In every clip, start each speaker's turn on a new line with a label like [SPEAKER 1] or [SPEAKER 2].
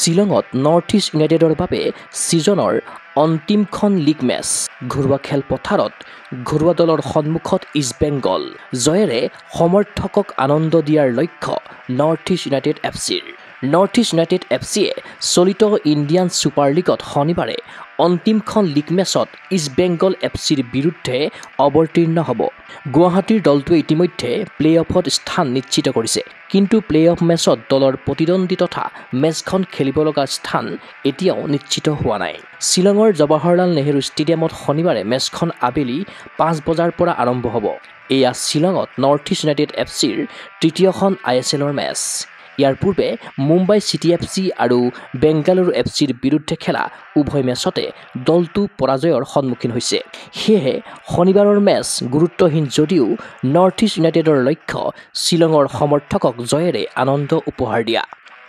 [SPEAKER 1] শ্বিলঙত north east ইউনাইটেডৰ বাবে ছিজনৰ অন্তিমখন লীগ মেচ ঘৰুৱা খেলপথাৰত ঘৰুৱা দলৰ সন্মুখত ইষ্ট বেংগল জয়েৰে সমৰ্থকক আনন্দ দিয়াৰ লক্ষ্য নৰ্থ ইষ্ট ইউনাইটেড এফচিৰ। নৰ্থ ইষ্ট ইউনাইটেড এফচিয়ে চলিত ইণ্ডিয়ান ছুপাৰ লীগত শনিবাৰে অন্তিমখন লীগ মেচত ইষ্ট বেংগল এফচিৰ বিৰুদ্ধে অৱতীৰ্ণ হ'ব। গুৱাহাটীৰ দলটোৱে ইতিমধ্যে প্লে অফত স্থান নিশ্চিত কৰিছে, কিন্তু প্লে অফ মেচত দলৰ প্ৰতিদ্বন্দ্বী তথা মেচখন খেলিব লগা স্থান এতিয়াও নিশ্চিত হোৱা নাই। শ্বিলঙৰ জৱাহৰলাল নেহৰু ষ্টেডিয়ামত শনিবাৰে মেচখন আবেলি 5 বজাৰ পৰা আৰম্ভ হ'ব। এয়া শ্বিলঙত নৰ্থ ইষ্ট ইউনাইটেড এফচিৰ তৃতীয়খন ISLৰ মেচ। ইয়াৰ পূৰ্বে মুম্বাই চিটি এফচি আৰু বেংগালুৰু এফচিৰ বিৰুদ্ধে খেলা উভয় মেচতে দলটো পৰাজয়ৰ সন্মুখীন হৈছে। সেয়েহে শনিবাৰৰ মেচ গুৰুত্বহীন যদিও নৰ্থ ইষ্ট ইউনাইটেডৰ লক্ষ্য শ্বিলঙৰ সমৰ্থকক জয়েৰে আনন্দ উপহাৰ দিয়া।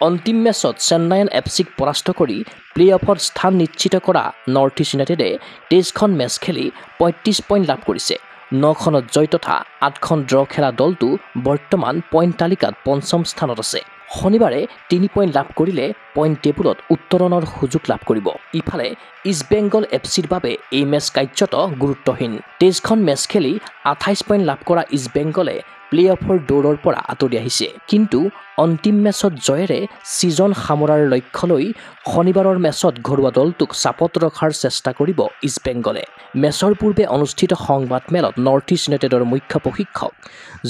[SPEAKER 1] অন্তিম মেচত চেন্নাইন এফচিক পৰাস্ত কৰি প্লে অফত স্থান নিশ্চিত কৰা নৰ্থ ইষ্ট ইউনাইটেডে 23খন মেচ খেলি 35 পইণ্ট লাভ কৰিছে। 9খনত জয় তথা 8খন ড্ৰ খেলা দলটো বৰ্তমান পইণ্ট তালিকাত 5ম স্থানত আছে। শনিবাৰে 3 পইণ্ট লাভ কৰিলে পইণ্ট টেবুলত উত্তৰণৰ সুযোগ লাভ কৰিব। ইফালে ইষ্ট বেংগল এফচিৰ বাবে এই মেচ কাৰ্যত গুৰুত্বহীন। 23খন মেচ খেলি 28 পইণ্ট লাভ কৰা ইষ্ট বেংগলে প্লে অফৰ দৌৰৰ পৰা আঁতৰি আহিছে, কিন্তু অন্তিম মেচত জয়েৰে ছিজন সামৰাৰ লক্ষ্য লৈ শনিবাৰৰ মেচত ঘৰুৱা দলটোক চাপত ৰখাৰ চেষ্টা কৰিব ইষ্ট বেংগলে। মেচৰ পূৰ্বে অনুষ্ঠিত সংবাদমেলত নৰ্থ ইষ্ট ইউনাইটেডৰ মুখ্য প্ৰশিক্ষক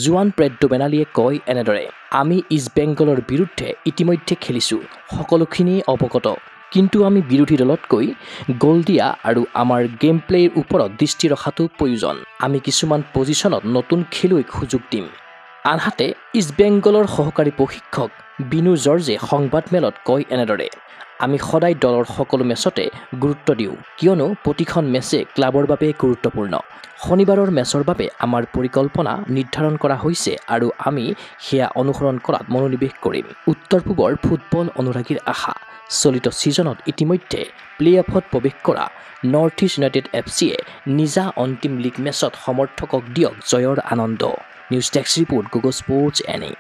[SPEAKER 1] জুৱান প্ৰেড্ডো বেনালীয়ে কয় এনেদৰে, আমি ইষ্ট বেংগলৰ বিৰুদ্ধে ইতিমধ্যে খেলিছোঁ, সকলোখিনিয়ে অৱগত, কিন্তু আমি বিৰোধী দলতকৈ গ'ল দিয়া আৰু আমাৰ গেম প্লেৰ ওপৰত দৃষ্টি ৰখাটো প্ৰয়োজন। আমি কিছুমান পজিশ্যনত নতুন খেলুৱৈক সুযোগ দিম। আনহাতে ইষ্ট বেংগলৰ সহকাৰী প্ৰশিক্ষক বিনু জৰ্জে সংবাদমেলত কয় এনেদৰে, আমি সদায় দলৰ সকলো মেচতে গুৰুত্ব দিওঁ, কিয়নো প্ৰতিখন মেচে ক্লাবৰ বাবে গুৰুত্বপূৰ্ণ। শনিবাৰৰ মেচৰ বাবে আমাৰ পৰিকল্পনা নিৰ্ধাৰণ কৰা হৈছে আৰু আমি সেয়া অনুসৰণ কৰাত মনোনিৱেশ কৰিম। উত্তৰ পূবৰ ফুটবল অনুৰাগীৰ আশা, চলিত ছিজনত ইতিমধ্যে প্লে অফত প্ৰৱেশ কৰা নৰ্থ ইষ্ট ইউনাইটেড এফচিয়ে নিজা অন্তিম লীগ মেচত সমৰ্থকক দিয়ক জয়ৰ আনন্দ। News desk report, Google sports NA।